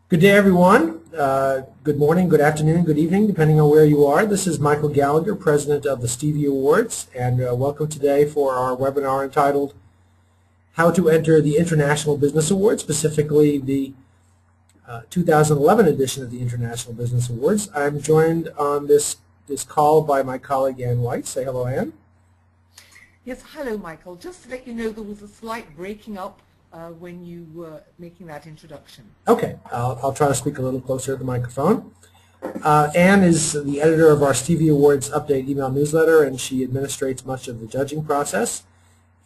Good day, everyone. Good morning, good afternoon, good evening, depending on where you are. This is Michael Gallagher, President of the Stevie Awards, and welcome today for our webinar entitled How to Enter the International Business Awards, specifically the 2011 edition of the International Business Awards. I'm joined on this call by my colleague Ann White. Say hello, Ann. Yes, hello, Michael. Just to let you know, there was a slight breaking up when you were making that introduction. Okay, I'll try to speak a little closer to the microphone. Ann is the editor of our Stevie Awards Update email newsletter, and she administrates much of the judging process.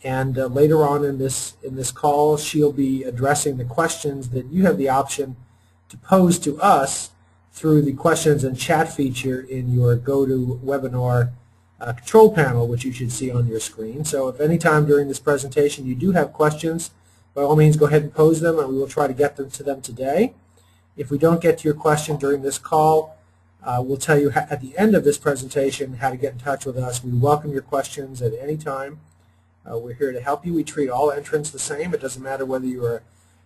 And later on in this call, she'll be addressing the questions that you have the option to pose to us through the questions and chat feature in your GoToWebinar control panel, which you should see on your screen. So if any time during this presentation you do have questions, by all means go ahead and pose them, and we will try to get to them today. If we don't get to your question during this call, we'll tell you at the end of this presentation how to get in touch with us. We welcome your questions at any time. We're here to help you. We treat all entrants the same. It doesn't matter whether you're a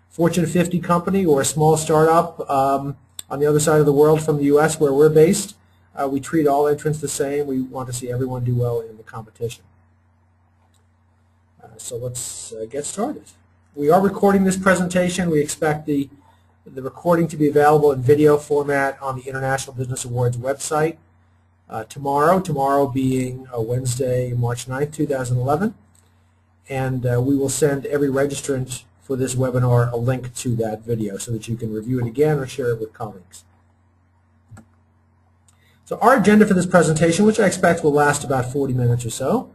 Fortune 50 company or a small startup on the other side of the world from the U.S. where we're based. We treat all entrants the same. We want to see everyone do well in the competition. So let's get started. We are recording this presentation. We expect the recording to be available in video format on the International Business Awards website tomorrow being Wednesday, March 9th, 2011. And we will send every registrant for this webinar a link to that video so that you can review it again or share it with colleagues. So our agenda for this presentation, which I expect will last about 40 minutes or so,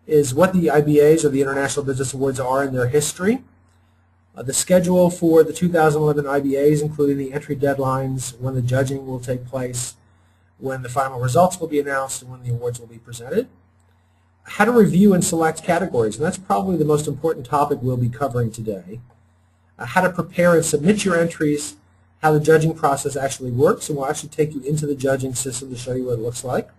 is what the IBAs, or the International Business Awards, are in their history, the schedule for the 2011 IBAs, including the entry deadlines, when the judging will take place, when the final results will be announced, and when the awards will be presented. How to review and select categories, and that's probably the most important topic we'll be covering today. How to prepare and submit your entries, how the judging process actually works, and we'll actually take you into the judging system to show you what it looks like.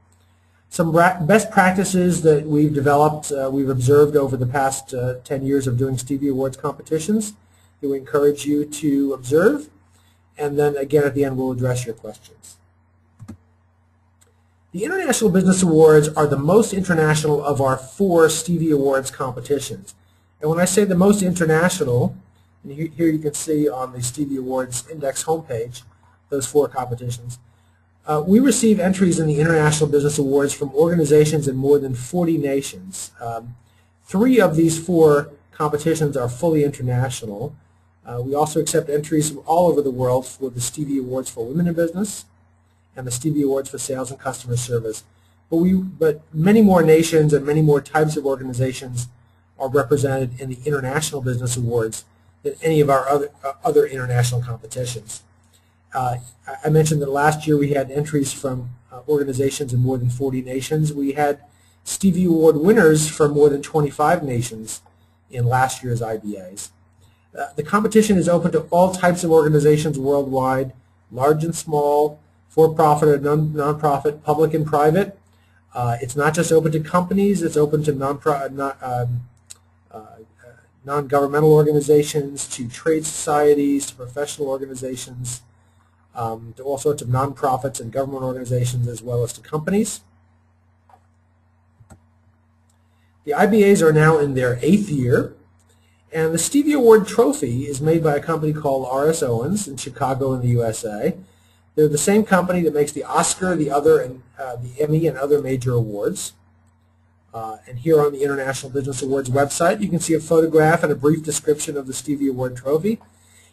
Some best practices that we've developed, we've observed over the past 10 years of doing Stevie Awards competitions that we encourage you to observe, and then again at the end we'll address your questions. The International Business Awards are the most international of our 4 Stevie Awards competitions. And when I say the most international, and here you can see on the Stevie Awards Index homepage those 4 competitions, we receive entries in the International Business Awards from organizations in more than 40 nations. 3 of these 4 competitions are fully international. We also accept entries from all over the world for the Stevie Awards for Women in Business and the Stevie Awards for Sales and Customer Service. But many more nations and many more types of organizations are represented in the International Business Awards than any of our other international competitions. I mentioned that last year we had entries from organizations in more than 40 nations. We had Stevie Award winners from more than 25 nations in last year's IBAs. The competition is open to all types of organizations worldwide, large and small, for-profit or non-profit, public and private. It's not just open to companies, it's open to non-governmental organizations, to trade societies, to professional organizations, to all sorts of non-profits and government organizations, as well as to companies. The IBAs are now in their 8th year, and the Stevie Award trophy is made by a company called R.S. Owens in Chicago in the USA. They're the same company that makes the Oscar, the Emmy, and other major awards. And here on the International Business Awards website, you can see a photograph and a brief description of the Stevie Award trophy.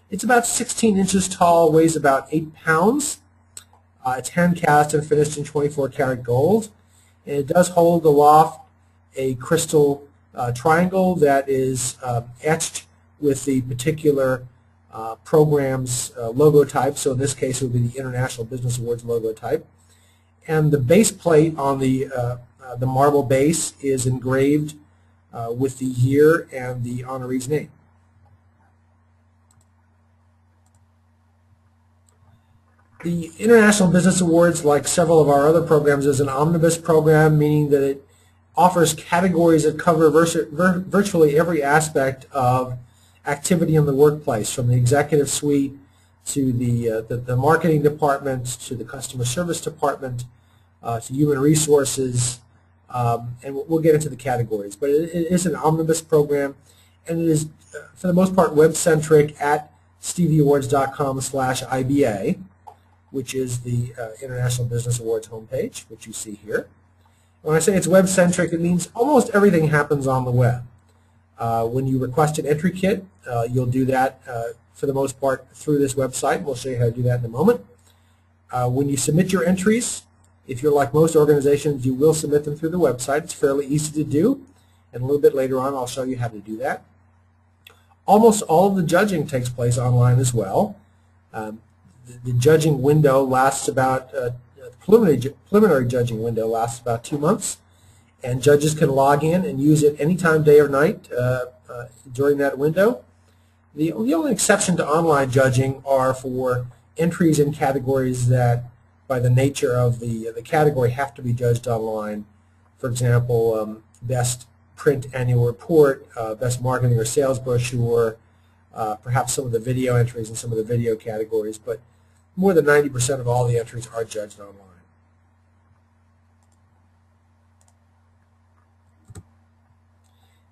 It's about 16 inches tall, weighs about 8 pounds. It's hand-cast and finished in 24-karat gold. And it does hold aloft a crystal triangle that is etched with the particular program's logo type. So in this case, it would be the International Business Awards logo type. And the base plate on the marble base is engraved with the year and the honoree's name. The International Business Awards, like several of our other programs, is an omnibus program, meaning that it offers categories that cover virtually every aspect of activity in the workplace, from the executive suite to the marketing department, to the customer service department, to human resources, and we'll get into the categories. But it is an omnibus program, and it is, for the most part, web-centric at stevieawards.com/IBA, which is the International Business Awards homepage, which you see here. When I say it's web-centric, it means almost everything happens on the web. When you request an entry kit, you'll do that for the most part through this website. We'll show you how to do that in a moment. When you submit your entries, if you're like most organizations, you will submit them through the website. It's fairly easy to do, and a little bit later on I'll show you how to do that. Almost all of the judging takes place online as well. The judging window lasts about, preliminary judging window lasts about 2 months, and judges can log in and use it anytime, day or night, during that window. The only exception to online judging are for entries in categories that, by the nature of the category, have to be judged online. For example, best print annual report, best marketing or sales brochure, perhaps some of the video entries in some of the video categories, but more than 90% of all the entries are judged online.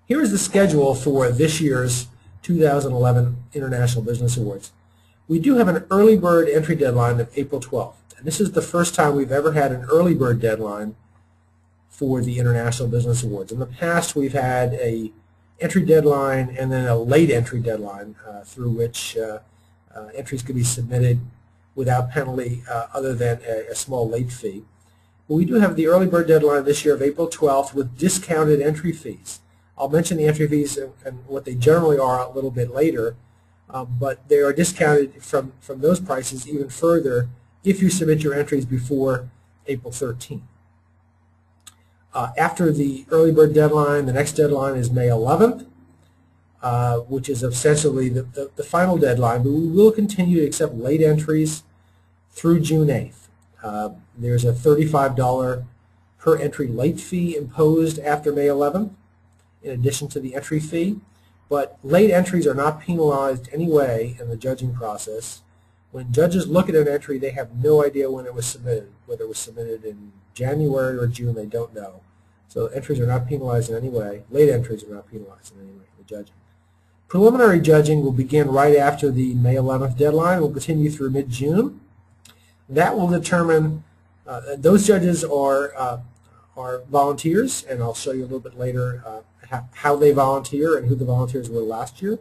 Here is the schedule for this year's 2011 International Business Awards. We do have an early bird entry deadline of April 12th. And this is the first time we've ever had an early bird deadline for the International Business Awards. In the past, we've had a entry deadline and then a late entry deadline through which entries could be submitted without penalty other than a small late fee. But we do have the early bird deadline this year of April 12th with discounted entry fees. I'll mention the entry fees and what they generally are a little bit later, but they are discounted from those prices even further if you submit your entries before April 13th. After the early bird deadline, the next deadline is May 11th, which is essentially the final deadline, but we will continue to accept late entries through June 8th. There's a $35 per entry late fee imposed after May 11th, in addition to the entry fee, but late entries are not penalized anyway in the judging process. When judges look at an entry, they have no idea when it was submitted, whether it was submitted in January or June, they don't know. So entries are not penalized in any way. Late entries are not penalized in any way in the judging. Preliminary judging will begin right after the May 11th deadline. It will continue through mid-June. That will determine, those judges are volunteers, and I'll show you a little bit later how they volunteer and who the volunteers were last year.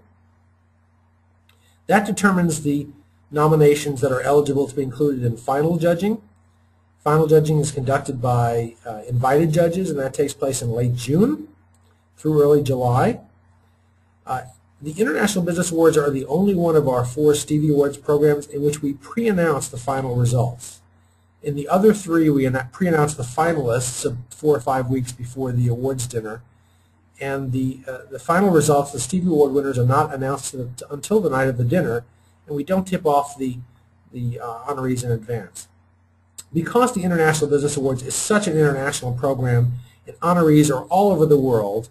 That determines the nominations that are eligible to be included in final judging. Final judging is conducted by invited judges, and that takes place in late June through early July. The International Business Awards are the only one of our 4 Stevie Awards programs in which we pre-announce the final results. In the other 3, we pre-announce the finalists 4 or 5 weeks before the awards dinner, and the final results, the Stevie Award winners, are not announced until the night of the dinner, and we don't tip off the honorees in advance. Because the International Business Awards is such an international program and honorees are all over the world,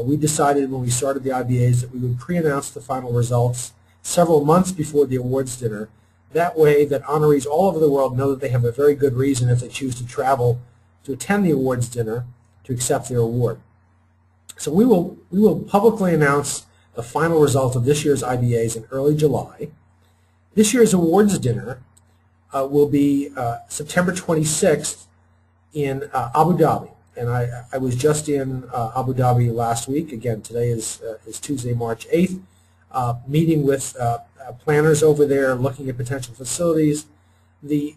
we decided when we started the IBAs that we would pre-announce the final results several months before the awards dinner. That way that honorees all over the world know that they have a very good reason if they choose to travel to attend the awards dinner to accept their award. So we will publicly announce the final result of this year's IBAs in early July. This year's awards dinner will be September 26th in Abu Dhabi. And I was just in Abu Dhabi last week. Again, today is Tuesday, March 8th, meeting with planners over there, looking at potential facilities. The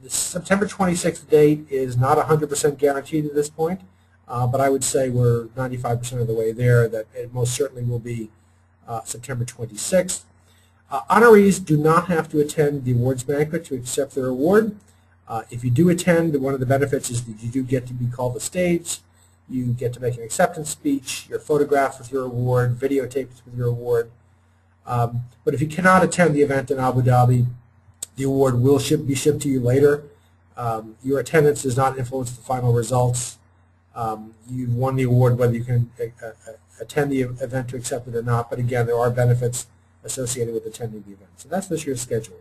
September 26th date is not 100% guaranteed at this point, but I would say we're 95% of the way there, that it most certainly will be September 26th. Honorees do not have to attend the awards banquet to accept their award. If you do attend, one of the benefits is that you do get to be called to stage, you get to make an acceptance speech, you're photographed with your award, videotaped with your award. But if you cannot attend the event in Abu Dhabi, the award will be shipped to you later. Your attendance does not influence the final results. You've won the award whether you can attend the event to accept it or not, but again, there are benefits associated with attending the event. So that's this year's schedule.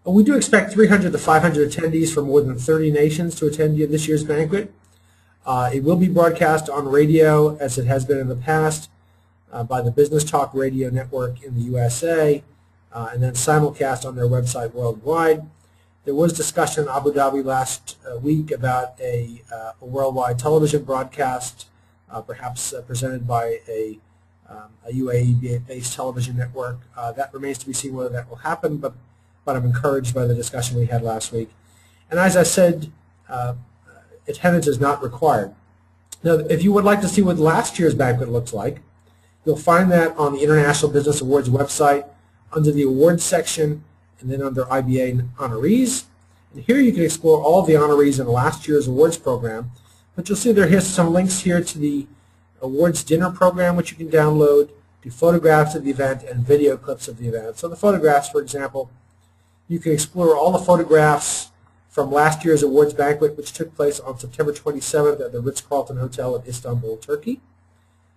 We do expect 300 to 500 attendees from more than 30 nations to attend this year's banquet. It will be broadcast on radio, as it has been in the past, by the Business Talk Radio Network in the USA, and then simulcast on their website worldwide. There was discussion in Abu Dhabi last week about a worldwide television broadcast, perhaps presented by a UAE-based television network. That remains to be seen whether that will happen, but I'm encouraged by the discussion we had last week. And as I said, attendance is not required. Now, if you would like to see what last year's banquet looks like, you'll find that on the International Business Awards website under the awards section and then under IBA honorees. And here you can explore all of the honorees in last year's awards program. But you'll see here's some links here to the awards dinner program, which you can download, to photographs of the event and video clips of the event. So the photographs, for example, you can explore all the photographs from last year's awards banquet, which took place on September 27th at the Ritz-Carlton Hotel in Istanbul, Turkey.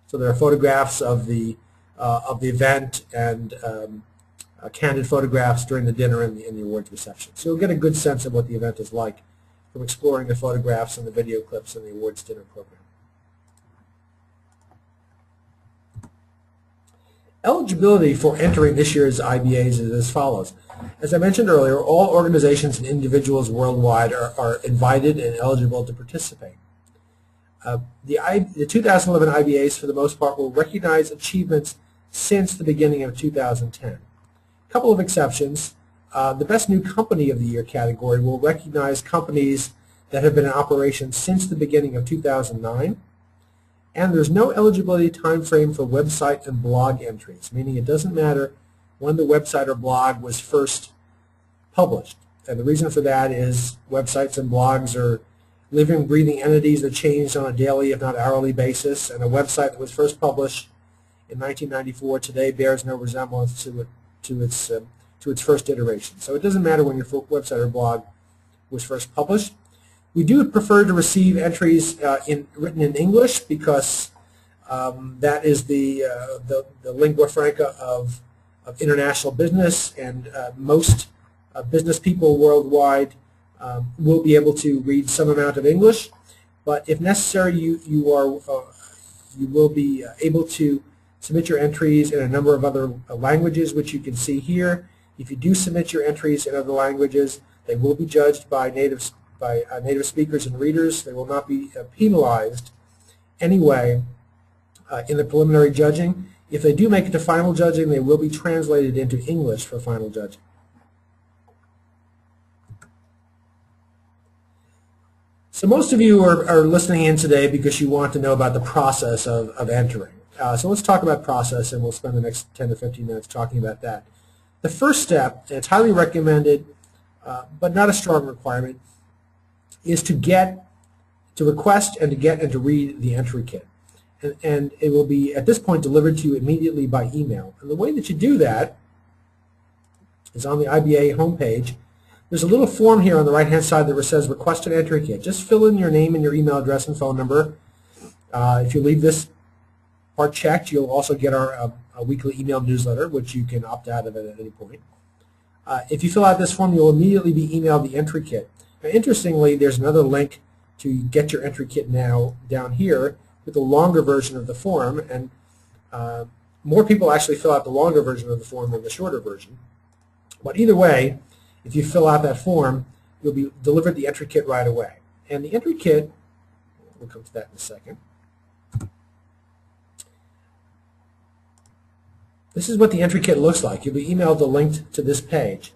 So there are photographs of the event and candid photographs during the dinner and the awards reception. So you'll get a good sense of what the event is like from exploring the photographs and the video clips in the awards dinner program. Eligibility for entering this year's IBAs is as follows. As I mentioned earlier, all organizations and individuals worldwide are invited and eligible to participate. The 2011 IBAs, for the most part, will recognize achievements since the beginning of 2010. A couple of exceptions. The Best New Company of the Year category will recognize companies that have been in operation since the beginning of 2009. And there's no eligibility time frame for website and blog entries, meaning it doesn't matter when the website or blog was first published. And the reason for that is websites and blogs are living, breathing entities that change on a daily, if not hourly basis, and a website that was first published in 1994 today bears no resemblance to its first iteration. So it doesn't matter when your website or blog was first published. We do prefer to receive entries written in English because that is the lingua franca of international business, and most business people worldwide will be able to read some amount of English. But if necessary, you will be able to submit your entries in a number of other languages, which you can see here. If you do submit your entries in other languages, they will be judged by native speakers and readers. They will not be penalized anyway in the preliminary judging. If they do make it to final judging, they will be translated into English for final judging. So most of you are listening in today because you want to know about the process of entering. So let's talk about process, and we'll spend the next 10 to 15 minutes talking about that. The first step, and it's highly recommended, but not a strong requirement, is to request and to get and to read the entry kit. And it will be, at this point, delivered to you immediately by email. And the way that you do that is on the IBA homepage. There's a little form here on the right-hand side that says Request an Entry Kit. Just fill in your name and your email address and phone number. If you leave this part checked, you'll also get our weekly email newsletter, which you can opt out of it at any point. If you fill out this form, you'll immediately be emailed the entry kit. Now, interestingly, there's another link to get your entry kit now down here with the longer version of the form, and more people actually fill out the longer version of the form than the shorter version. But either way, if you fill out that form, you'll be delivered the entry kit right away. And the entry kit, we'll come to that in a second. This is what the entry kit looks like. You'll be emailed the link to this page.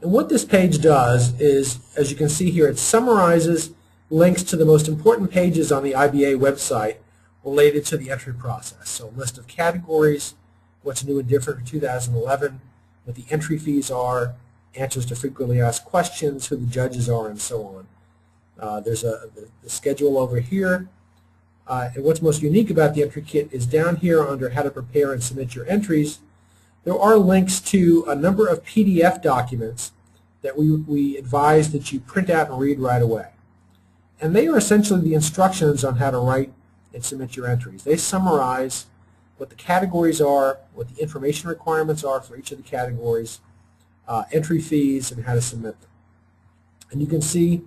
And what this page does is, as you can see here, it summarizes links to the most important pages on the IBA website related to the entry process. So a list of categories, what's new and different for 2011, what the entry fees are, answers to frequently asked questions, who the judges are, and so on. There's the schedule over here. And what's most unique about the entry kit is down here under how to prepare and submit your entries, there are links to a number of PDF documents that we advise that you print out and read right away. And they are essentially the instructions on how to write and submit your entries. They summarize what the categories are, what the information requirements are for each of the categories, entry fees, and how to submit them. And you can see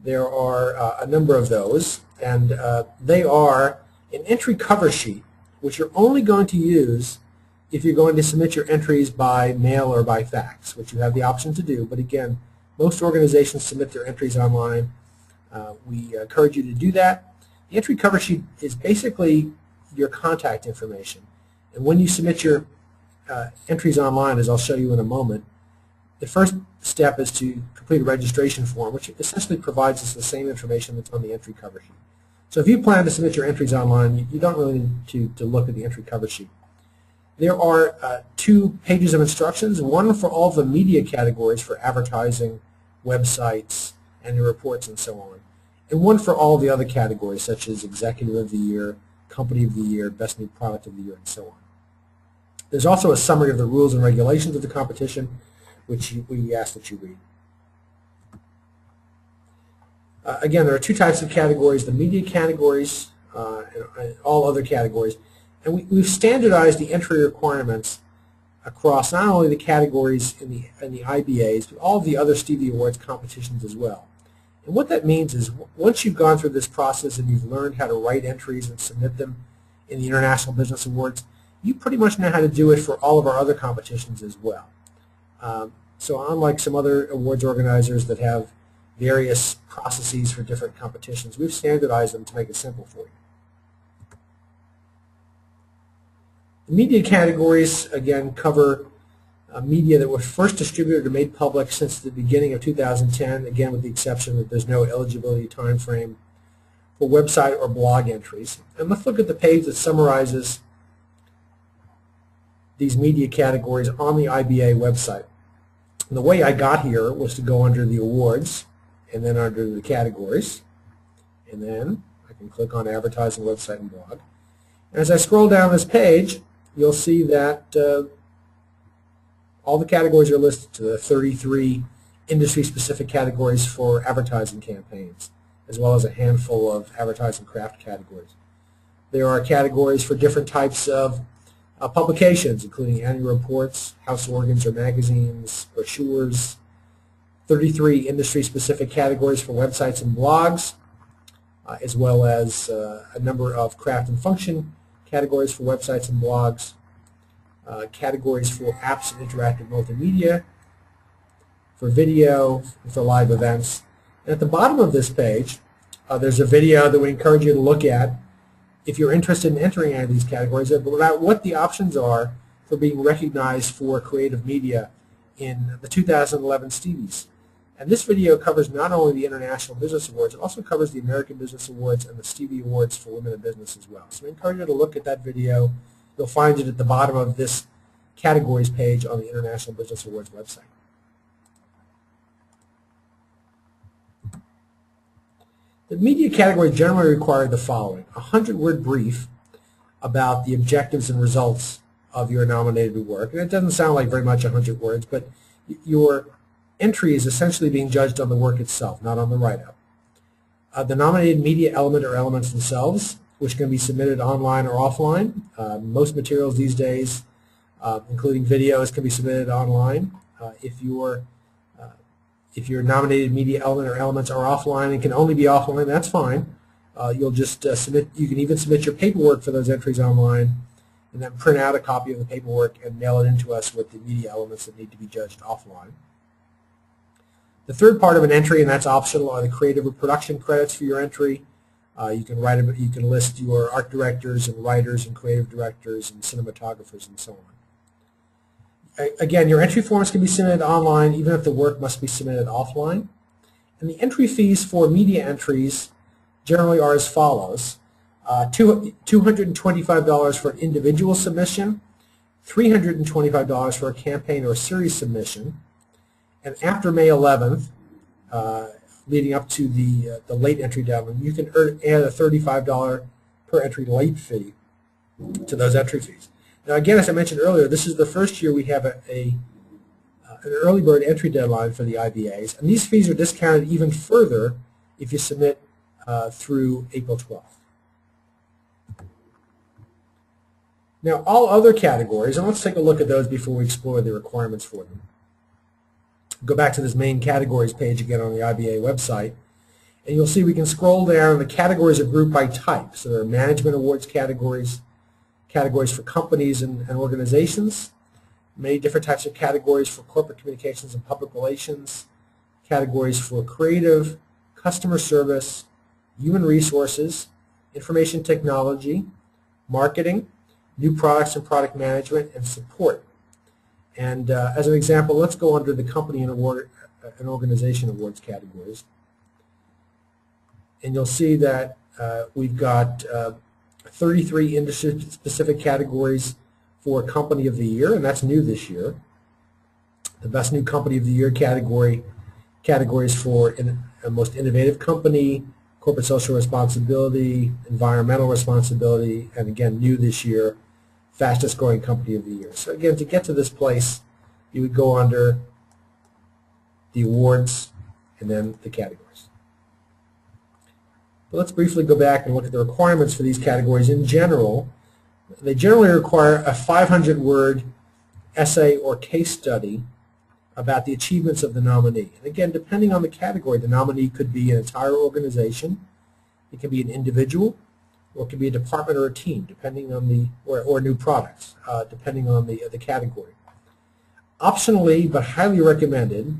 there are a number of those, and they are an entry cover sheet, which you're only going to use if you're going to submit your entries by mail or by fax, which you have the option to do. But again, most organizations submit their entries online. We encourage you to do that. The entry cover sheet is basically your contact information. And when you submit your entries online, as I'll show you in a moment, the first step is to complete a registration form, which essentially provides us the same information that's on the entry cover sheet. So if you plan to submit your entries online, you don't really need to look at the entry cover sheet. There are 2 pages of instructions, one for all the media categories for advertising, websites, annual reports, and so on, and one for all the other categories such as Executive of the Year, Company of the Year, Best New Product of the Year, and so on. There's also a summary of the rules and regulations of the competition, which we ask that you read. Again, there are 2 types of categories, the media categories and all other categories. And we've standardized the entry requirements across not only the categories in the IBAs, but all of the other Stevie Awards competitions as well. And what that means is once you've gone through this process and you've learned how to write entries and submit them in the International Business Awards, you pretty much know how to do it for all of our other competitions as well. So unlike some other awards organizers that have various processes for different competitions, we've standardized them to make it simple for you. The media categories, again, cover media that was first distributed or made public since the beginning of 2010, again with the exception that there's no eligibility time frame for website or blog entries. And let's look at the page that summarizes these media categories on the IBA website. And the way I got here was to go under the awards and then under the categories, and then I can click on advertising, website, and blog. And as I scroll down this page, you'll see that all the categories are listed to the 33 industry-specific categories for advertising campaigns, as well as a handful of advertising craft categories. There are categories for different types of publications, including annual reports, house organs or magazines, brochures, 33 industry-specific categories for websites and blogs, as well as a number of craft and function categories for websites and blogs, categories for apps and interactive multimedia, for video, and for live events. And at the bottom of this page, there's a video that we encourage you to look at if you're interested in entering any of these categories, about what the options are for being recognized for creative media in the 2011 Stevies. And this video covers not only the International Business Awards, it also covers the American Business Awards and the Stevie Awards for Women in Business as well. So we encourage you to look at that video. You'll find it at the bottom of this categories page on the International Business Awards website. The media category generally require the following: a 100-word brief about the objectives and results of your nominated work. And it doesn't sound like very much 100 words, but your entry is essentially being judged on the work itself, not on the write-up. The nominated media element or elements themselves, which can be submitted online or offline. Most materials these days, including videos, can be submitted online. If your nominated media element or elements are offline and can only be offline, that's fine. You'll just submit. You can even submit your paperwork for those entries online, and then print out a copy of the paperwork and mail it in to us with the media elements that need to be judged offline. The third part of an entry, and that's optional, are the creative or production credits for your entry. You can list your art directors and writers and creative directors and cinematographers and so on. Again, your entry forms can be submitted online even if the work must be submitted offline. And the entry fees for media entries generally are as follows. $225 for an individual submission, $325 for a campaign or series submission, and after May 11th, leading up to the late entry deadline, you can add a $35 per entry late fee to those entry fees. Now again, as I mentioned earlier, this is the first year we have an early bird entry deadline for the IBAs, and these fees are discounted even further if you submit through April 12th. Now, all other categories, and let's take a look at those before we explore the requirements for them. Go back to this main categories page again on the IBA website, and you'll see we can scroll down. The categories are grouped by type. So there are management awards categories, categories for companies and organizations, many different types of categories for corporate communications and public relations, categories for creative, customer service, human resources, information technology, marketing, new products and product management, and support. And as an example, let's go under the company and organization awards categories. And you'll see that we've got 33 industry-specific categories for Company of the Year, and that's new this year. The Best New Company of the Year categories for Most Innovative Company, Corporate Social Responsibility, Environmental Responsibility, and again, new this year, Fastest Growing Company of the Year. So again, to get to this place, you would go under the awards and then the categories. But let's briefly go back and look at the requirements for these categories in general. They generally require a 500-word essay or case study about the achievements of the nominee. And again, depending on the category, the nominee could be an entire organization, it could be an individual, or it could be a department or a team, depending on the, or new products, depending on the category. Optionally, but highly recommended,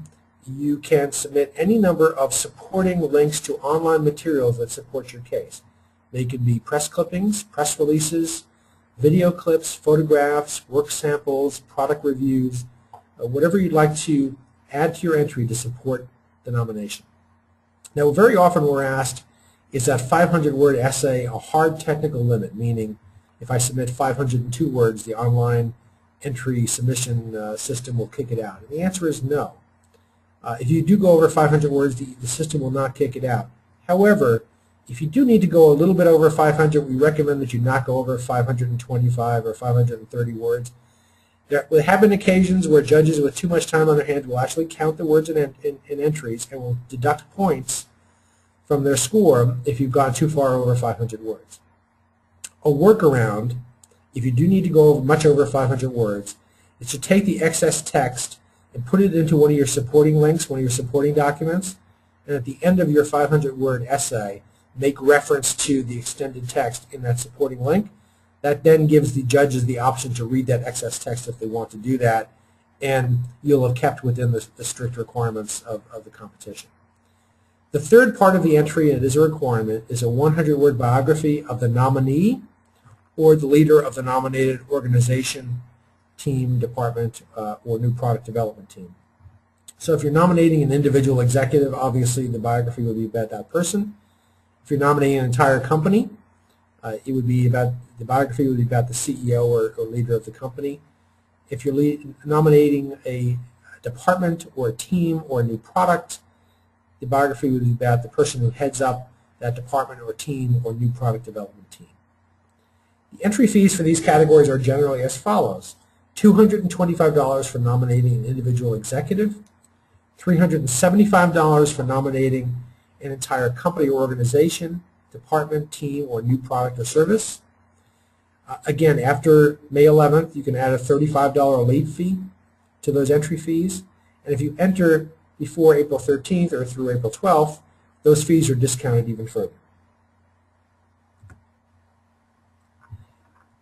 you can submit any number of supporting links to online materials that support your case. They could be press clippings, press releases, video clips, photographs, work samples, product reviews, whatever you'd like to add to your entry to support the nomination. Now, very often we're asked, is that 500-word essay a hard technical limit, meaning if I submit 502 words, the online entry submission system will kick it out? And the answer is no. If you do go over 500 words, the system will not kick it out. However, if you do need to go a little bit over 500, we recommend that you not go over 525 or 530 words. There have been occasions where judges with too much time on their hands will actually count the words in entries and will deduct points from their score if you've gone too far over 500 words. A workaround, if you do need to go much over 500 words, is to take the excess text and put it into one of your supporting links, one of your supporting documents, and at the end of your 500-word essay, make reference to the extended text in that supporting link. That then gives the judges the option to read that excess text if they want to do that, and you'll have kept within the strict requirements of the competition. The third part of the entry, and it is a requirement, is a 100-word biography of the nominee or the leader of the nominated organization, team, department, or new product development team. So if you're nominating an individual executive, obviously the biography would be about that person. If you're nominating an entire company, it would be about, the biography would be about the CEO or leader of the company. If you're nominating a department or a team or a new product, the biography would be about the person who heads up that department or team or new product development team. The entry fees for these categories are generally as follows: $225 for nominating an individual executive, $375 for nominating an entire company or organization, department, team, or new product or service. Again, after May 11th, you can add a $35 late fee to those entry fees. And if you enter before April 13th or through April 12th, those fees are discounted even further.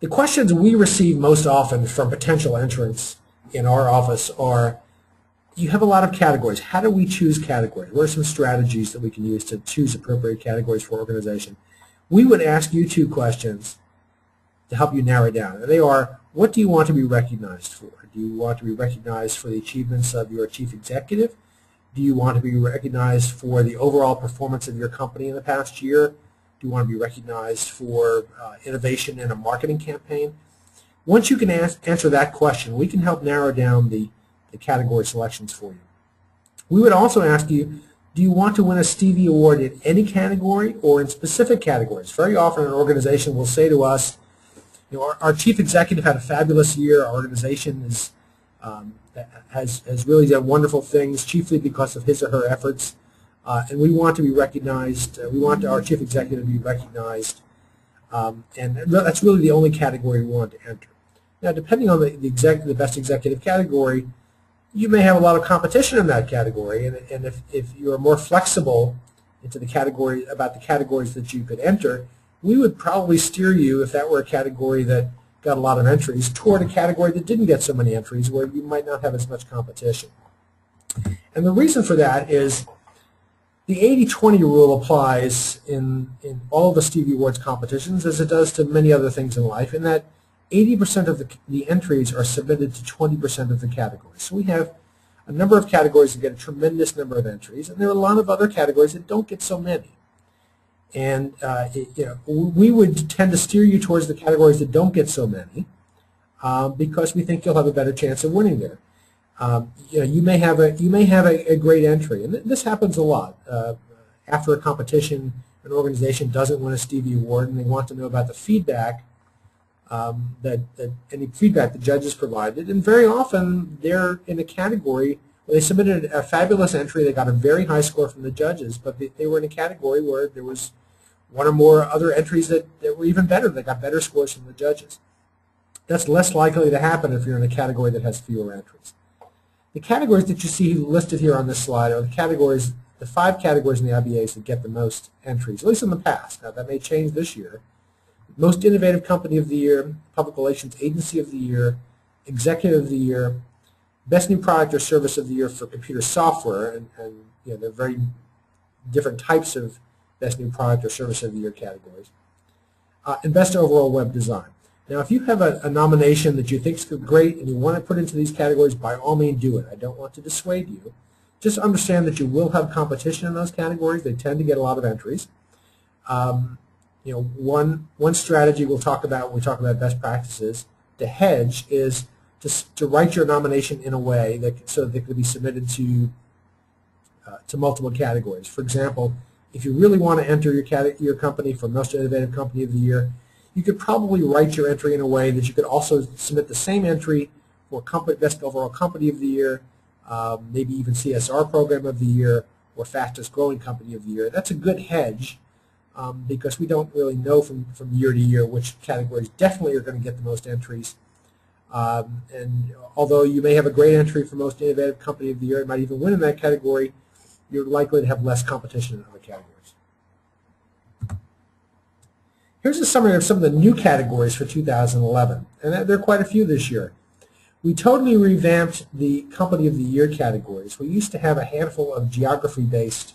The questions we receive most often from potential entrants in our office are, you have a lot of categories. How do we choose categories? What are some strategies that we can use to choose appropriate categories for organization? We would ask you two questions to help you narrow it down. And they are, what do you want to be recognized for? Do you want to be recognized for the achievements of your chief executive? Do you want to be recognized for the overall performance of your company in the past year? Do you want to be recognized for innovation in a marketing campaign? Once you can answer that question, we can help narrow down the category selections for you. We would also ask you, do you want to win a Stevie Award in any category or in specific categories? Very often an organization will say to us, you know, our chief executive had a fabulous year, our organization is, has really done wonderful things, chiefly because of his or her efforts, and we want to be recognized, we want our chief executive to be recognized And that's really the only category we want to enter. Now, depending on the best executive category, you may have a lot of competition in that category, and if you're more flexible into the category about the categories that you could enter, we would probably steer you, if that were a category that got a lot of entries, toward a category that didn't get so many entries, where you might not have as much competition. And the reason for that is the 80-20 rule applies in all the Stevie Awards competitions, as it does to many other things in life, in that 80% of the entries are submitted to 20% of the categories. So we have a number of categories that get a tremendous number of entries, and there are a lot of other categories that don't get so many. And we would tend to steer you towards the categories that don't get so many, because we think you'll have a better chance of winning there. You may have a great entry, and this happens a lot. After a competition, an organization doesn't win a Stevie Award, and they want to know about the feedback any feedback the judges provided, and very often they're in a category where they submitted a fabulous entry, they got a very high score from the judges, but they were in a category where there was one or more other entries that were even better, they got better scores from the judges. That's less likely to happen if you're in a category that has fewer entries. The categories that you see listed here on this slide are the 5 categories in the IBAs that get the most entries, at least in the past. Now that may change this year. Most Innovative Company of the Year, Public Relations Agency of the Year, Executive of the Year, Best New Product or Service of the Year for computer software, and there are very different types of Best New Product or Service of the Year categories, and Best Overall Web Design. Now, if you have a nomination that you think is great and you want to put into these categories, by all means do it. I don't want to dissuade you. Just understand that you will have competition in those categories. They tend to get a lot of entries. One strategy we'll talk about when we talk about best practices to hedge is to write your nomination in a way so that they could be submitted to multiple categories. For example, if you really want to enter your company for Most Innovative Company of the Year, you could probably write your entry in a way that you could also submit the same entry for Best Overall Company of the Year, maybe even CSR Program of the Year, or Fastest Growing Company of the Year. That's a good hedge. Because we don't really know from year to year which categories definitely are going to get the most entries. And although you may have a great entry for Most Innovative Company of the Year, it might even win in that category, you're likely to have less competition in other categories. Here's a summary of some of the new categories for 2011, and there are quite a few this year. We totally revamped the Company of the Year categories. We used to have a handful of geography-based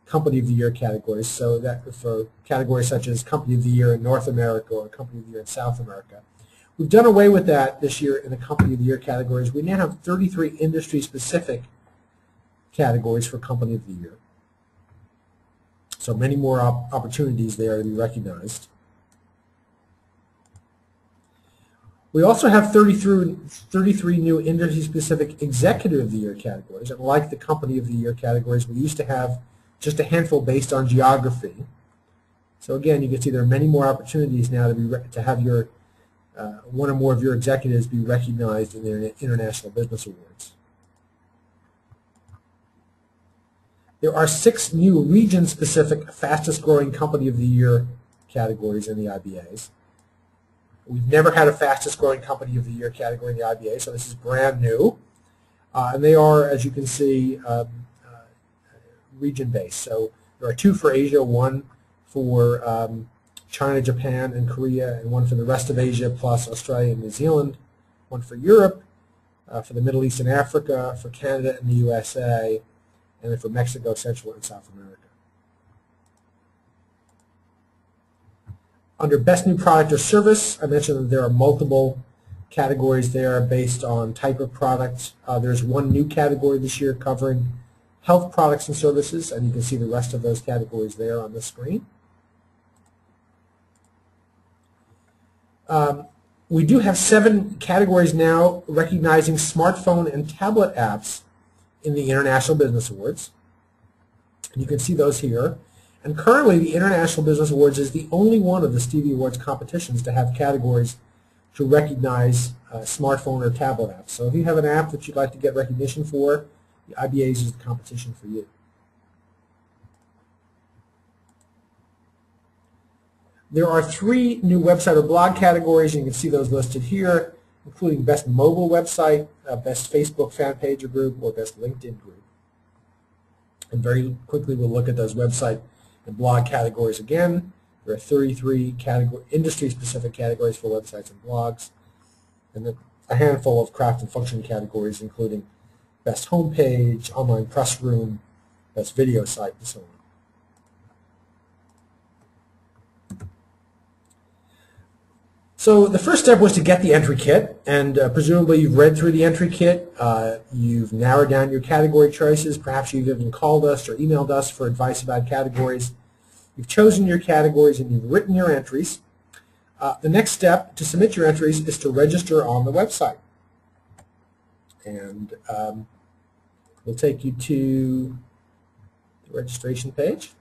Company of the Year categories, so that for categories such as Company of the Year in North America or Company of the Year in South America. We've done away with that this year in the Company of the Year categories. We now have 33 industry-specific categories for Company of the Year. So many more opportunities there to be recognized. We also have 33 new industry-specific Executive of the Year categories, and like the Company of the Year categories, we used to have just a handful based on geography. So again, you can see there are many more opportunities now to have your one or more of your executives be recognized in their International Business Awards. There are 6 new region-specific Fastest Growing Company of the Year categories in the IBAs. We've never had a Fastest Growing Company of the Year category in the IBA, so this is brand new. And they are, as you can see, region-based. So there are 2 for Asia, 1 for China, Japan, and Korea, and 1 for the rest of Asia plus Australia and New Zealand, 1 for Europe, for the Middle East and Africa, for Canada and the USA, and then for Mexico, Central and South America. Under Best New Product or Service, I mentioned that there are multiple categories there based on type of product. There's 1 new category this year covering health products and services, and you can see the rest of those categories there on the screen. We do have 7 categories now recognizing smartphone and tablet apps in the International Business Awards. And you can see those here. And currently, the International Business Awards is the only one of the Stevie Awards competitions to have categories to recognize smartphone or tablet apps. So if you have an app that you'd like to get recognition for, the IBAs is the competition for you. There are 3 new website or blog categories, and you can see those listed here, including best mobile website, best Facebook fan page or group, or best LinkedIn group. And very quickly we'll look at those website and blog categories again. There are 33 industry-specific categories for websites and blogs, and then a handful of craft and function categories, including best homepage, online press room, best video site, and so on. So the first step was to get the entry kit, and presumably you've read through the entry kit, you've narrowed down your category choices, perhaps you've even called us or emailed us for advice about categories. You've chosen your categories and you've written your entries. The next step to submit your entries is to register on the website. And we'll take you to the registration page.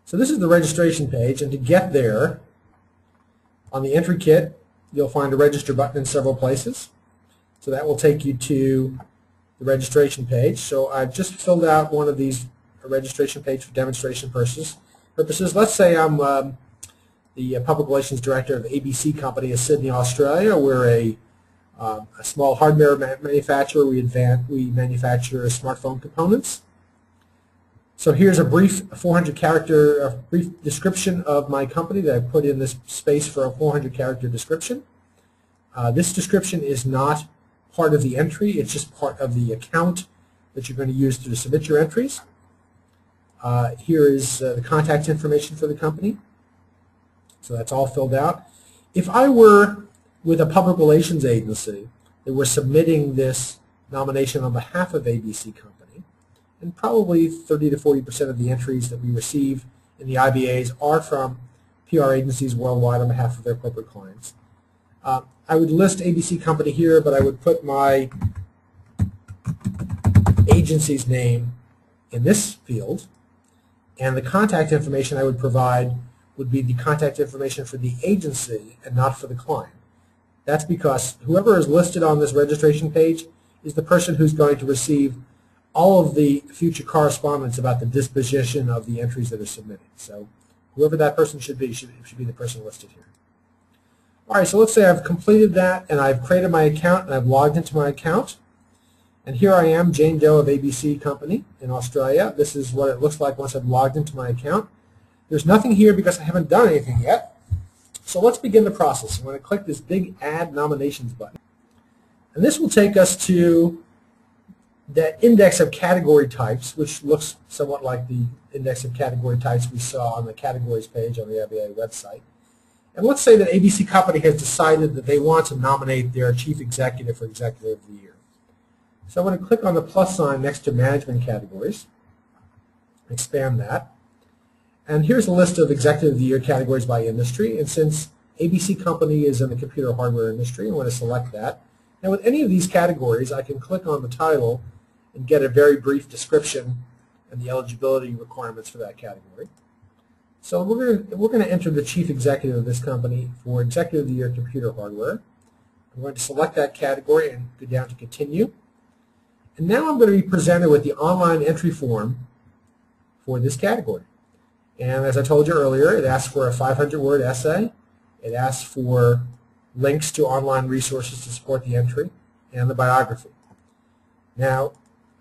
So this is the registration page, and to get there, on the entry kit, you'll find a register button in several places. So that will take you to the registration page. So I've just filled out one of these registration page for demonstration purposes. Let's say I'm the Public Relations Director of ABC Company in Sydney, Australia. We're a small hardware manufacturer. We manufacture smartphone components. So here's a brief 400-character brief description of my company that I put in this space for a 400-character description. This description is not part of the entry. It's just part of the account that you're going to use to submit your entries. Here is the contact information for the company. So that's all filled out. If I were with a public relations agency that were submitting this nomination on behalf of ABC Company, and probably 30 to 40% of the entries that we receive in the IBAs are from PR agencies worldwide on behalf of their corporate clients. I would list ABC Company here, but I would put my agency's name in this field, and the contact information I would provide would be the contact information for the agency and not for the client. That's because whoever is listed on this registration page is the person who's going to receive all of the future correspondence about the disposition of the entries that are submitted. So whoever that person should be the person listed here. All right, so let's say I've completed that and I've created my account and I've logged into my account. And here I am, Jane Doe of ABC Company in Australia. This is what it looks like once I've logged into my account. There's nothing here because I haven't done anything yet. So let's begin the process. I'm going to click this big Add Nominations button. And this will take us to that index of category types, which looks somewhat like the index of category types we saw on the categories page on the IBA website. And let's say that ABC Company has decided that they want to nominate their chief executive for Executive of the Year. So I'm going to click on the plus sign next to Management Categories, expand that. And here's a list of Executive of the Year categories by industry. And since ABC Company is in the computer hardware industry, I'm going to select that. Now with any of these categories, I can click on the title and get a very brief description and the eligibility requirements for that category. So we're going to enter the chief executive of this company for Executive of the Year computer hardware. I'm going to select that category and go down to Continue. And now I'm going to be presented with the online entry form for this category. And as I told you earlier, it asks for a 500-word essay. It asks for links to online resources to support the entry and the biography. Now,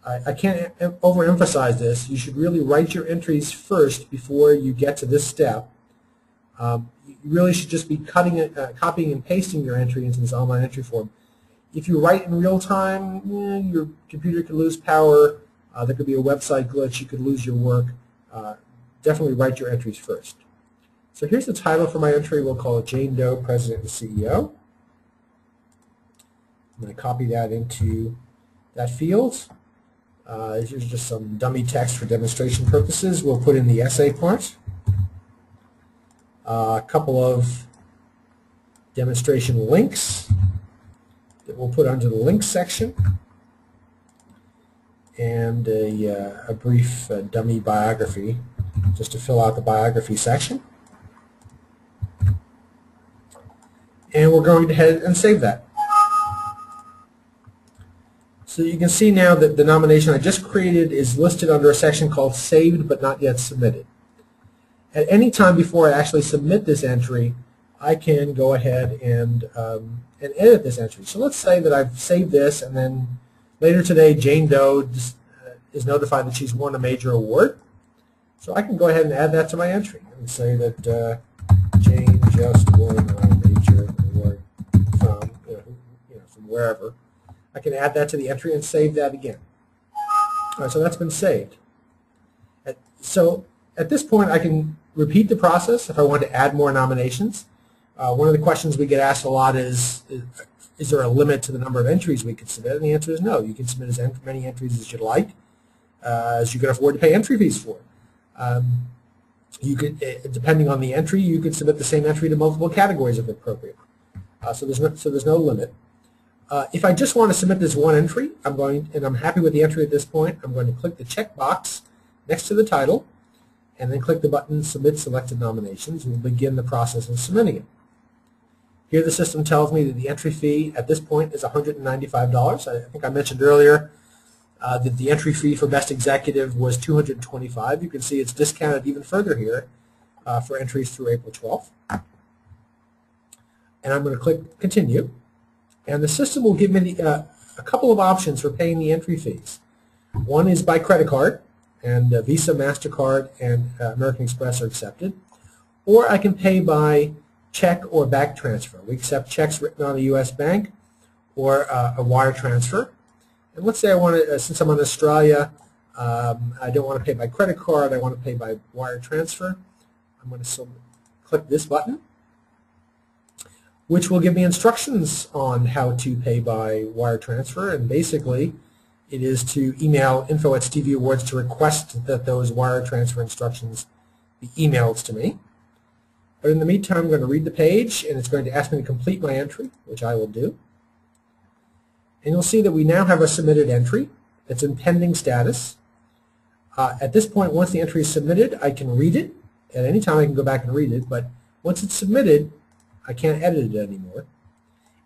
I can't overemphasize this. You should really write your entries first before you get to this step. You really should just be copying and pasting your entry into this online entry form. If you write in real time, your computer could lose power. There could be a website glitch. You could lose your work. Definitely write your entries first. So here's the title for my entry. We'll call it Jane Doe, President and CEO. I'm going to copy that into that field. Here's just some dummy text for demonstration purposes. We'll put in the essay part. A couple of demonstration links that we'll put under the links section. And a brief dummy biography just to fill out the biography section. And we're going to head and save that. So you can see now that the nomination I just created is listed under a section called Saved but Not Yet Submitted. At any time before I actually submit this entry, I can go ahead and edit this entry. So let's say that I've saved this, and then later today Jane Doe is notified that she's won a major award. So I can go ahead and add that to my entry and say that Jane just won a major award from from wherever. I can add that to the entry and save that again. All right, so that's been saved. So at this point, I can repeat the process if I want to add more nominations. One of the questions we get asked a lot is there a limit to the number of entries we can submit? And the answer is no. You can submit as many entries as you'd like, as you can afford to pay entry fees for. You could, depending on the entry, you could submit the same entry to multiple categories if appropriate. So there's no limit. If I just want to submit this one entry, and I'm happy with the entry at this point, I'm going to click the checkbox next to the title, and then click the button Submit Selected Nominations, and we'll begin the process of submitting it. Here the system tells me that the entry fee at this point is $195. I think I mentioned earlier that the entry fee for Best Executive was $225. You can see it's discounted even further here for entries through April 12th. And I'm going to click Continue. And the system will give me a couple of options for paying the entry fees. One is by credit card, and Visa, MasterCard, and American Express are accepted. Or I can pay by check or bank transfer. We accept checks written on a U.S. bank or a wire transfer. And let's say I want to, since I'm in Australia, I don't want to pay by credit card, I want to pay by wire transfer. I'm going to click this button, which will give me instructions on how to pay by wire transfer. And basically, it is to email info@StevieAwards to request that those wire transfer instructions be emailed to me. But in the meantime, I'm going to read the page, and it's going to ask me to complete my entry, which I will do. And you'll see that we now have a submitted entry. It's in pending status. At this point, once the entry is submitted, I can read it. At any time, I can go back and read it. But once it's submitted, I can't edit it anymore.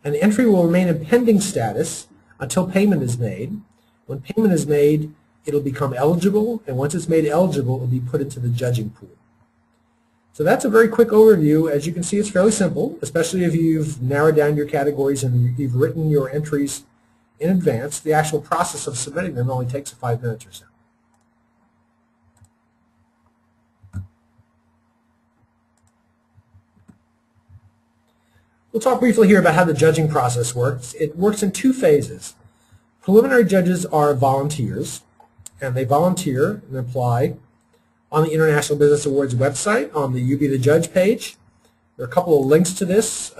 And the entry will remain in pending status until payment is made. When payment is made, it'll become eligible, and once it's made eligible, it'll be put into the judging pool. So that's a very quick overview. As you can see, it's fairly simple, especially if you've narrowed down your categories and you've written your entries in advance. The actual process of submitting them only takes 5 minutes or so. We'll talk briefly here about how the judging process works. It works in 2 phases. Preliminary judges are volunteers, and they volunteer and apply on the International Business Awards website on the You Be the Judge page. There are a couple of links to this,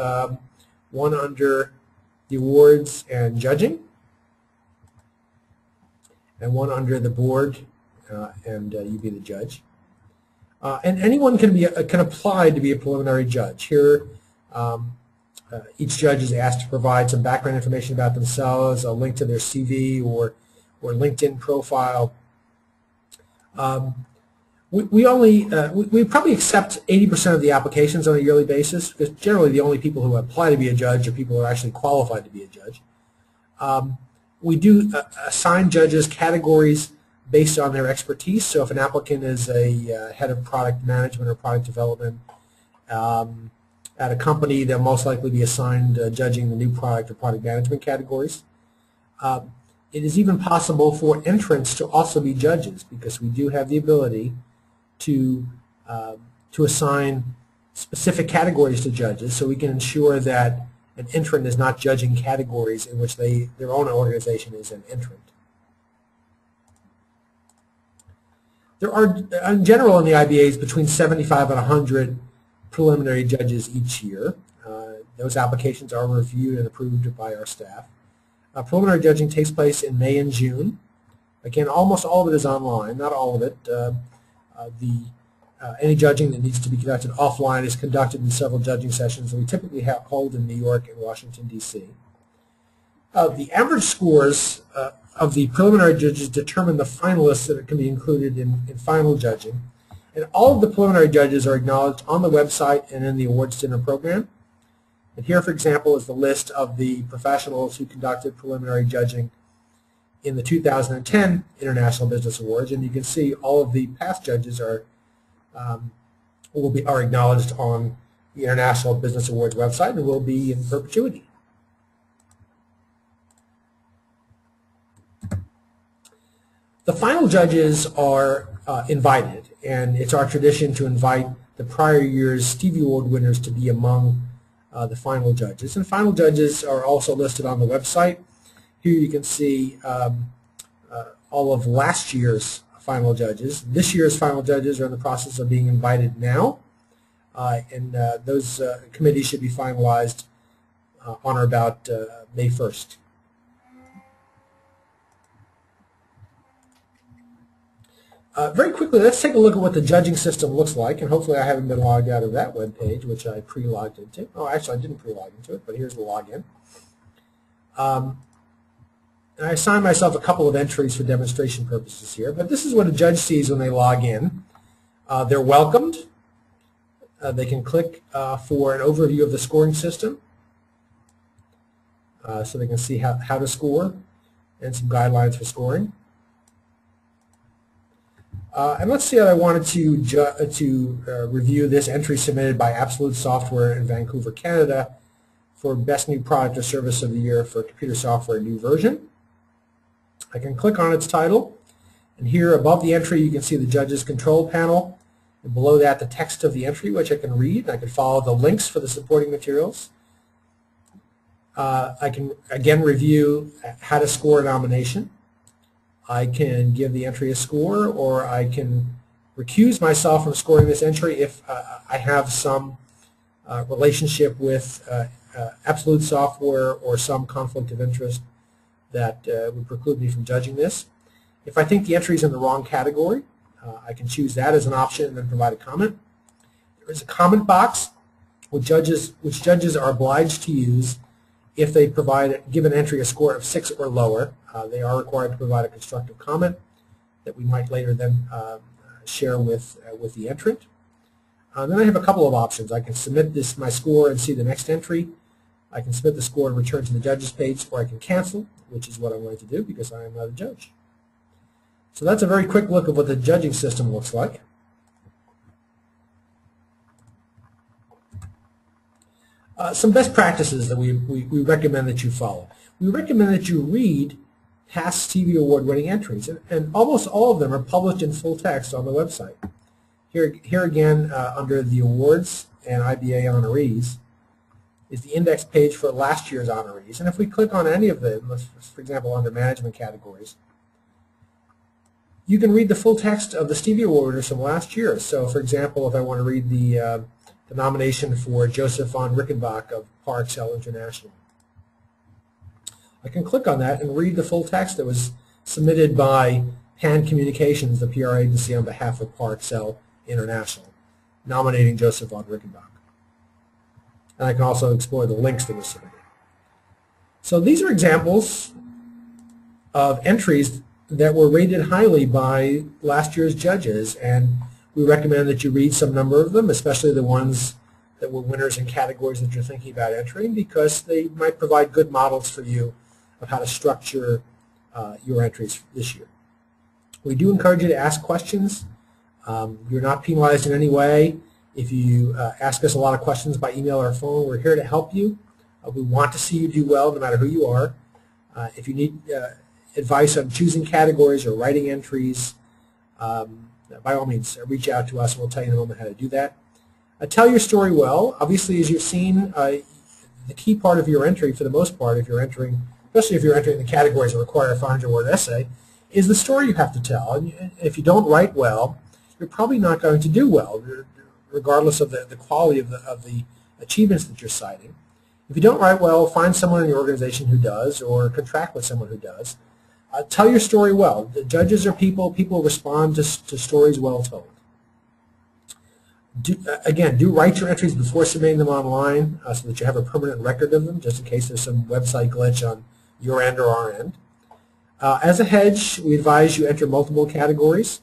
one under the awards and judging, and one under the board and You Be the Judge. And anyone can apply to be a preliminary judge. Here, each judge is asked to provide some background information about themselves, a link to their CV or LinkedIn profile. We probably accept 80% of the applications on a yearly basis, because generally the only people who apply to be a judge are people who are actually qualified to be a judge. We do assign judges categories based on their expertise. So if an applicant is a head of product management or product development at a company, they'll most likely be assigned judging the new product or product management categories. It is even possible for entrants to also be judges, because we do have the ability to assign specific categories to judges, so we can ensure that an entrant is not judging categories in which their own organization is an entrant. There are, in general, in the IBAs between 75 and 100 preliminary judges each year. Those applications are reviewed and approved by our staff. Preliminary judging takes place in May and June. Again, almost all of it is online, not all of it. Any judging that needs to be conducted offline is conducted in several judging sessions, and we typically hold in New York and Washington, D.C. The average scores of the preliminary judges determine the finalists that can be included in final judging. And all of the preliminary judges are acknowledged on the website and in the awards dinner program. And here, for example, is the list of the professionals who conducted preliminary judging in the 2010 International Business Awards. And you can see all of the past judges are are acknowledged on the International Business Awards website and will be in perpetuity. The final judges are invited, and it's our tradition to invite the prior year's Stevie Award winners to be among the final judges. And final judges are also listed on the website. Here you can see all of last year's final judges. This year's final judges are in the process of being invited now, and those committees should be finalized on or about May 1st. Very quickly, let's take a look at what the judging system looks like, and hopefully I haven't been logged out of that web page, which I pre-logged into. Oh, actually I didn't pre-log into it, but here's the login. And I assigned myself a couple of entries for demonstration purposes here, but this is what a judge sees when they log in. They're welcomed. They can click for an overview of the scoring system, so they can see how to score and some guidelines for scoring. And let's see, I wanted to review this entry submitted by Absolute Software in Vancouver, Canada for Best New Product or Service of the Year for Computer Software New Version. I can click on its title, and here above the entry you can see the judge's control panel, and below that the text of the entry, which I can read, and I can follow the links for the supporting materials. I can again review how to score a nomination. I can give the entry a score, or I can recuse myself from scoring this entry if I have some relationship with Absolute Software or some conflict of interest that would preclude me from judging this. If I think the entry is in the wrong category, I can choose that as an option and then provide a comment. There is a comment box which judges are obliged to use if they give an entry a score of 6 or lower. They are required to provide a constructive comment that we might later then share with the entrant. Then I have a couple of options. I can submit my score and see the next entry. I can submit the score and return to the judges page, or I can cancel, which is what I'm going to do because I am not a judge. So that's a very quick look at what the judging system looks like. Some best practices that we recommend that you follow. We recommend that you read past Stevie Award winning entries, and almost all of them are published in full text on the website. Here again, under the awards and IBA honorees, is the index page for last year's honorees. And if we click on any of them, for example under management categories, you can read the full text of the Stevie Award winners from last year. So for example, if I want to read the nomination for Joseph von Rickenbach of Par Excel International, I can click on that and read the full text that was submitted by PAN Communications, the PR agency on behalf of Par Excel International, nominating Joseph von Rickenbach. And I can also explore the links that were submitted. So these are examples of entries that were rated highly by last year's judges, and we recommend that you read some number of them, especially the ones that were winners in categories that you're thinking about entering, because they might provide good models for you of how to structure your entries this year. We do encourage you to ask questions. You're not penalized in any way. If you ask us a lot of questions by email or phone, we're here to help you. We want to see you do well no matter who you are. If you need advice on choosing categories or writing entries, by all means, reach out to us and we'll tell you in a moment how to do that. Tell your story well. Obviously, as you've seen, the key part of your entry, for the most part, if you're entering, especially if you're entering the categories that require a 500-word essay, is the story you have to tell. And if you don't write well, you're probably not going to do well, regardless of the quality of the achievements that you're citing. If you don't write well, find someone in your organization who does, or contract with someone who does. Tell your story well. The judges are people. People respond to stories well told. Again, do write your entries before submitting them online so that you have a permanent record of them, just in case there's some website glitch on your end or our end. As a hedge, we advise you enter multiple categories.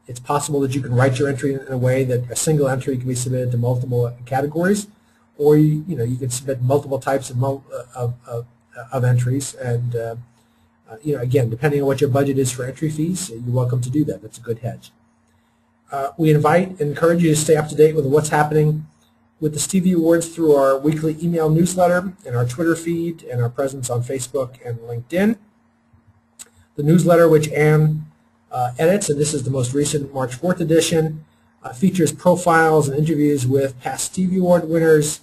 It's possible that you can write your entry in a way that a single entry can be submitted to multiple categories, or you can submit multiple types of entries. And again, depending on what your budget is for entry fees, you're welcome to do that. That's a good hedge. We invite and encourage you to stay up to date with what's happening with the Stevie Awards through our weekly email newsletter and our Twitter feed and our presence on Facebook and LinkedIn. The newsletter, which Anne edits, and this is the most recent March 4th edition, features profiles and interviews with past Stevie Award winners,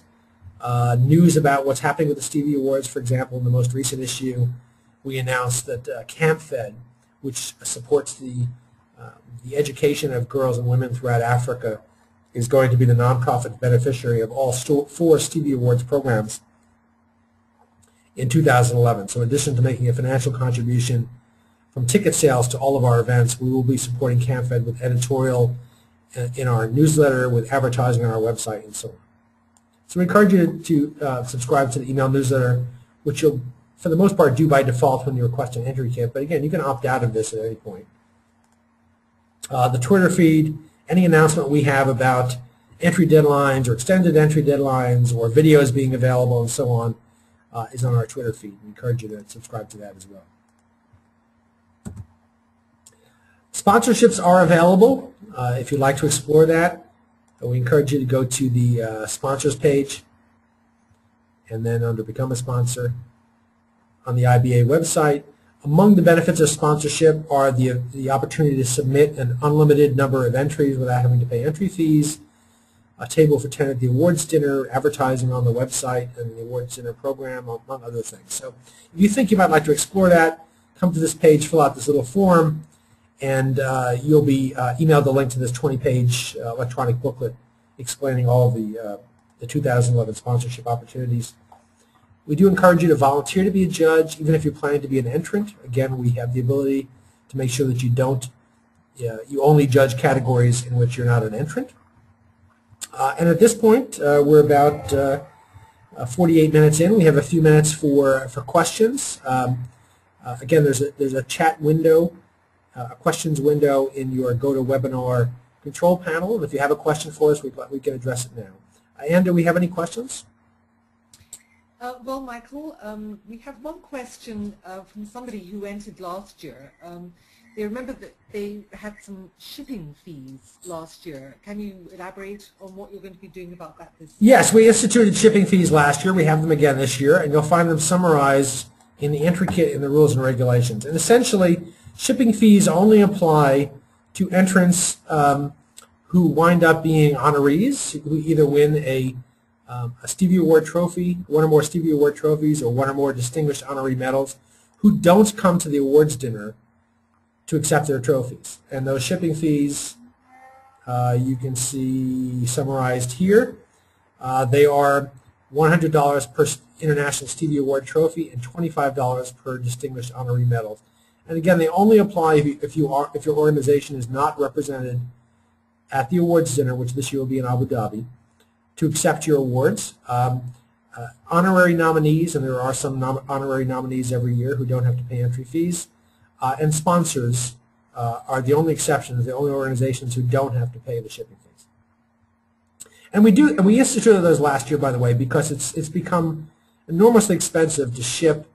news about what's happening with the Stevie Awards. For example, in the most recent issue, we announced that CAMFED, which supports the education of girls and women throughout Africa, is going to be the nonprofit beneficiary of all 4 Stevie Awards programs in 2011. So in addition to making a financial contribution from ticket sales to all of our events, we will be supporting CAMFED with editorial in our newsletter, with advertising on our website, and so on. So we encourage you to subscribe to the email newsletter, which you'll, for the most part, do by default when you request an entry kit. But again, you can opt out of this at any point. The Twitter feed, any announcement we have about entry deadlines or extended entry deadlines or videos being available and so on is on our Twitter feed. We encourage you to subscribe to that as well. Sponsorships are available if you'd like to explore that. We encourage you to go to the sponsors page and then under Become a Sponsor on the IBA website. Among the benefits of sponsorship are the opportunity to submit an unlimited number of entries without having to pay entry fees, a table for 10 at the awards dinner, advertising on the website and the awards dinner program, among other things. So if you think you might like to explore that, come to this page, fill out this little form, and you'll be emailed the link to this 20-page electronic booklet explaining all of the 2011 sponsorship opportunities. We do encourage you to volunteer to be a judge, even if you're planning to be an entrant. Again, we have the ability to make sure that you only judge categories in which you're not an entrant. And at this point, we're about 48 minutes in. We have a few minutes for questions. Again, there's a chat window, a questions window in your GoToWebinar control panel. And if you have a question for us, we can address it now. Anne, do we have any questions? Well, Michael, we have one question from somebody who entered last year. They remember that they had some shipping fees last year. Can you elaborate on what you're going to be doing about that this year? Yes, we instituted shipping fees last year. We have them again this year, and you'll find them summarized in the entry kit in the rules and regulations. And essentially, shipping fees only apply to entrants who wind up being honorees, who either win a Stevie Award trophy, one or more Stevie Award trophies, or one or more distinguished honorary medals, who don't come to the awards dinner to accept their trophies. And those shipping fees you can see summarized here. They are $100 per International Stevie Award trophy and $25 per distinguished honorary medal. And again, they only apply if your organization is not represented at the awards dinner, which this year will be in Abu Dhabi, to accept your awards. Honorary nominees, and there are some honorary nominees every year who don't have to pay entry fees, and sponsors are the only exceptions, the only organizations who don't have to pay the shipping fees. And we instituted those last year, by the way, because it's become enormously expensive to ship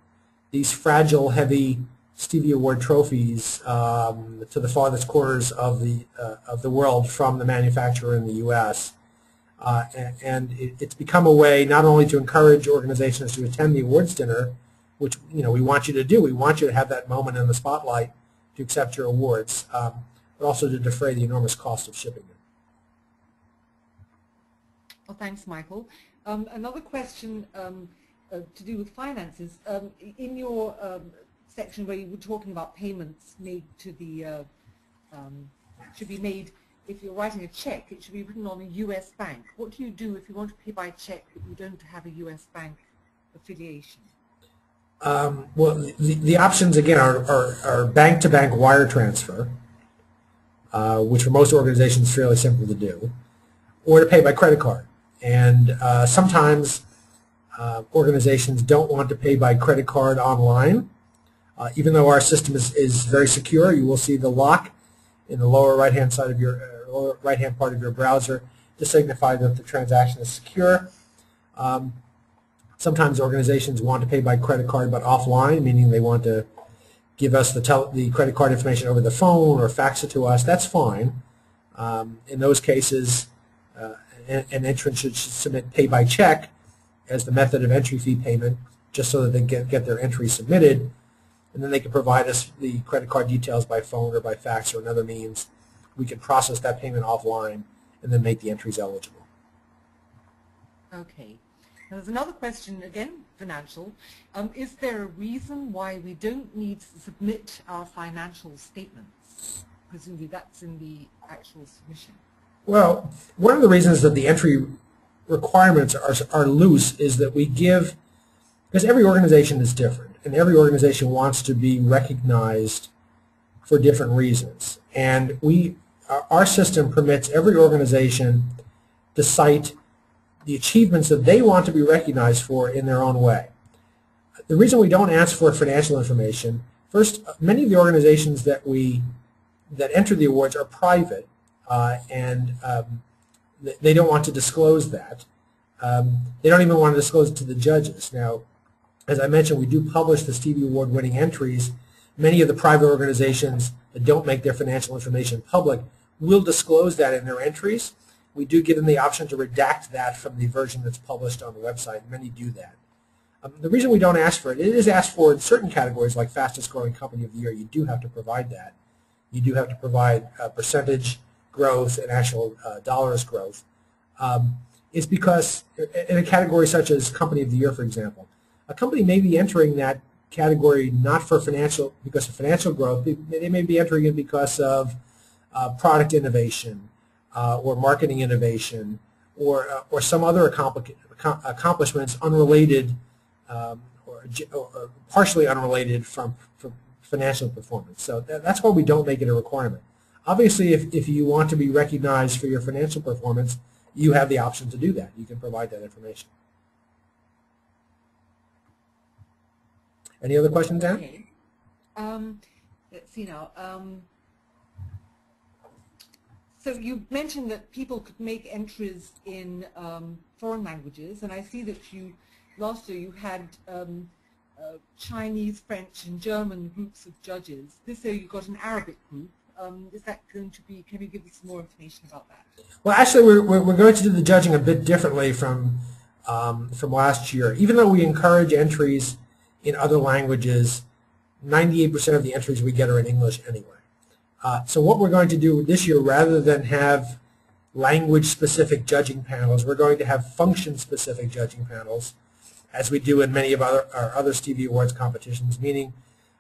these fragile, heavy Stevie Award trophies to the farthest corners of the world from the manufacturer in the U.S. And it's become a way not only to encourage organizations to attend the awards dinner, which we want you to do. We want you to have that moment in the spotlight to accept your awards, but also to defray the enormous cost of shipping them. Well, thanks, Michael. Another question to do with finances. In your section where you were talking about payments made to the, should be made, if you're writing a check, it should be written on a U.S. bank. What do you do if you want to pay by check but you don't have a U.S. bank affiliation? Well, the options, again, are bank-to-bank wire transfer, which for most organizations is fairly simple to do, or to pay by credit card. And sometimes organizations don't want to pay by credit card online. Even though our system is very secure, you will see the lock in the lower right-hand side of your lower right-hand part of your browser to signify that the transaction is secure. Sometimes organizations want to pay by credit card but offline, meaning they want to give us the credit card information over the phone or fax it to us. That's fine. In those cases, an entrant should submit pay by check as the method of entry fee payment, just so that they get their entry submitted, and then they can provide us the credit card details by phone or by fax or another means. We can process that payment offline and then make the entries eligible. Okay. Now there's another question, again, financial. Is there a reason why we don't need to submit our financial statements? Presumably that's in the actual submission. Well, one of the reasons that the entry requirements are loose is that we give, because every organization is different, and every organization wants to be recognized for different reasons. And our system permits every organization to cite the achievements that they want to be recognized for in their own way. The reason we don't ask for financial information, first, many of the organizations that enter the awards are private, and they don't want to disclose that. They don't even want to disclose it to the judges. Now, as I mentioned, we do publish the Stevie Award winning entries. Many of the private organizations that don't make their financial information public will disclose that in their entries. We do give them the option to redact that from the version that's published on the website. Many do that. The reason we don't ask for it, it is asked for in certain categories like fastest growing company of the year. You do have to provide that. You do have to provide percentage growth and actual dollars growth. It's because in a category such as company of the year, for example, a company may be entering that category not for because of financial growth. They may be entering it because of product innovation or marketing innovation or some other accomplishments unrelated or partially unrelated from financial performance. So that's why we don't make it a requirement. Obviously, if you want to be recognized for your financial performance, you have the option to do that. You can provide that information. Any other questions, Anne? Okay. Let's see now. So you mentioned that people could make entries in foreign languages, and I see that last year you had Chinese, French, and German groups of judges. This year you've got an Arabic group. Is that going to be? Can you give us more information about that? Well, actually, we're going to do the judging a bit differently from last year. Even though we encourage entries in other languages, 98% of the entries we get are in English anyway. So what we're going to do this year, rather than have language-specific judging panels, we're going to have function-specific judging panels, as we do in many of our other Stevie Awards competitions, meaning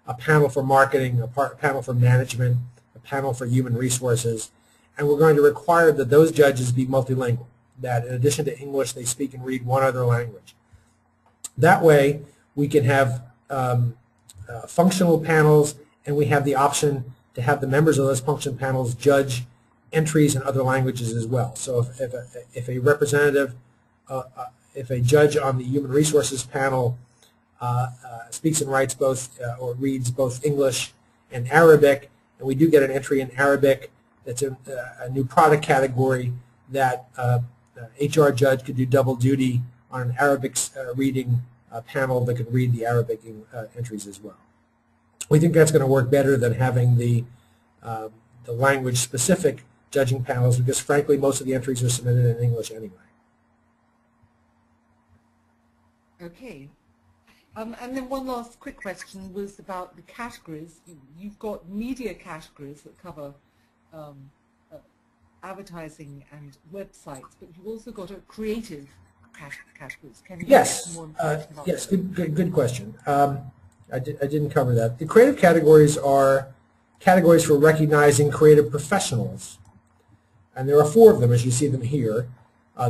a panel for marketing, a panel for management, a panel for human resources, and we're going to require that those judges be multilingual, that in addition to English, they speak and read one other language. That way, we can have functional panels, and we have the option to have the members of those function panels judge entries in other languages as well. So if a representative, if a judge on the human resources panel speaks and writes both or reads both English and Arabic, and we do get an entry in Arabic that's a new product category, that HR judge could do double duty on an Arabic reading panel that could read the Arabic entries as well. We think that's going to work better than having the language-specific judging panels, because frankly most of the entries are submitted in English anyway. Okay. And then one last quick question was about the categories. You've got media categories that cover advertising and websites, but you've also got a creative categories. Can you Yes. more information about Yes. that? Good question. I didn't cover that. The creative categories are categories for recognizing creative professionals, and there are 4 of them as you see them here.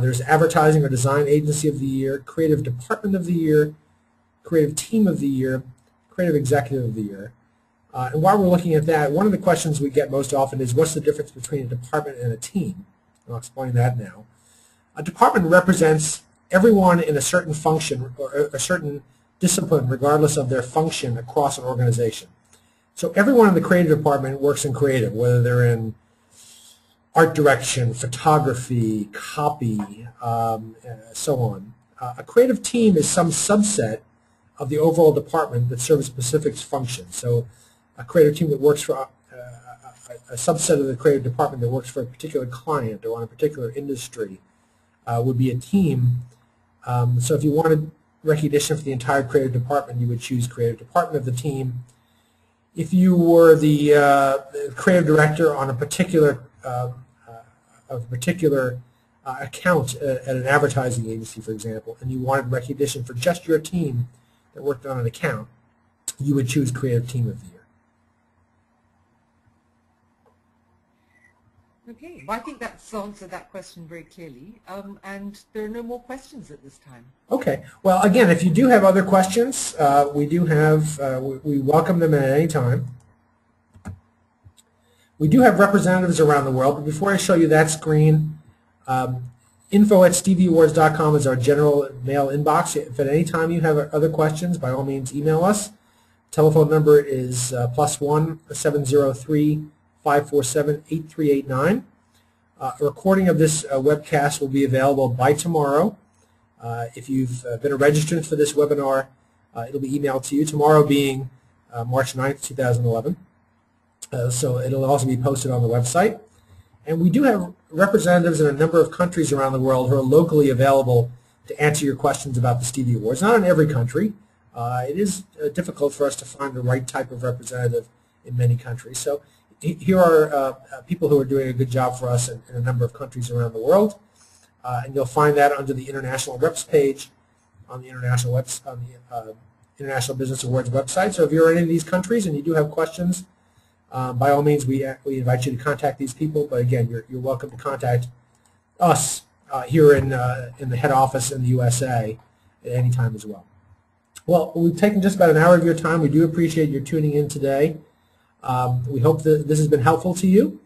There's Advertising or Design Agency of the Year, Creative Department of the Year, Creative Team of the Year, Creative Executive of the Year. And while we're looking at that, one of the questions we get most often is, what's the difference between a department and a team? I'll explain that now. A department represents everyone in a certain function or a certain discipline, regardless of their function across an organization. So everyone in the creative department works in creative, whether they're in art direction, photography, copy, so on. A creative team is some subset of the overall department that serves a specific function. So a creative team that works for a subset of the creative department that works for a particular client or on a particular industry would be a team. So if you wanted recognition for the entire creative department, you would choose creative department of the team. If you were the creative director on a particular account at an advertising agency, for example, and you wanted recognition for just your team that worked on an account, you would choose Creative Team of the Year. Okay, well, I think that's answered that question very clearly, and there are no more questions at this time. Okay. Well, again, if you do have other questions, we welcome them at any time. We do have representatives around the world, but before I show you that screen, info@stevieawards.com is our general mail inbox. If at any time you have other questions, by all means email us. Telephone number is +1 703 547-8389. A recording of this webcast will be available by tomorrow. If you've been a registrant for this webinar, it'll be emailed to you, tomorrow being March 9th, 2011. So it'll also be posted on the website. And we do have representatives in a number of countries around the world who are locally available to answer your questions about the Stevie Awards. Not in every country. It is difficult for us to find the right type of representative in many countries. So here are people who are doing a good job for us in a number of countries around the world, and you'll find that under the International Reps page on the International Business Awards website. So if you're in any of these countries and you do have questions, by all means, we invite you to contact these people. But again, you're welcome to contact us here in the head office in the USA at any time as well. Well, we've taken just about an hour of your time. We do appreciate your tuning in today. We hope that this has been helpful to you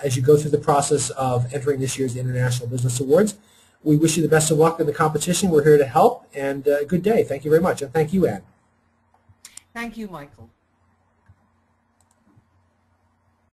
as you go through the process of entering this year's International Business Awards. We wish you the best of luck in the competition. We're here to help, and good day. Thank you very much, and thank you, Anne. Thank you, Michael.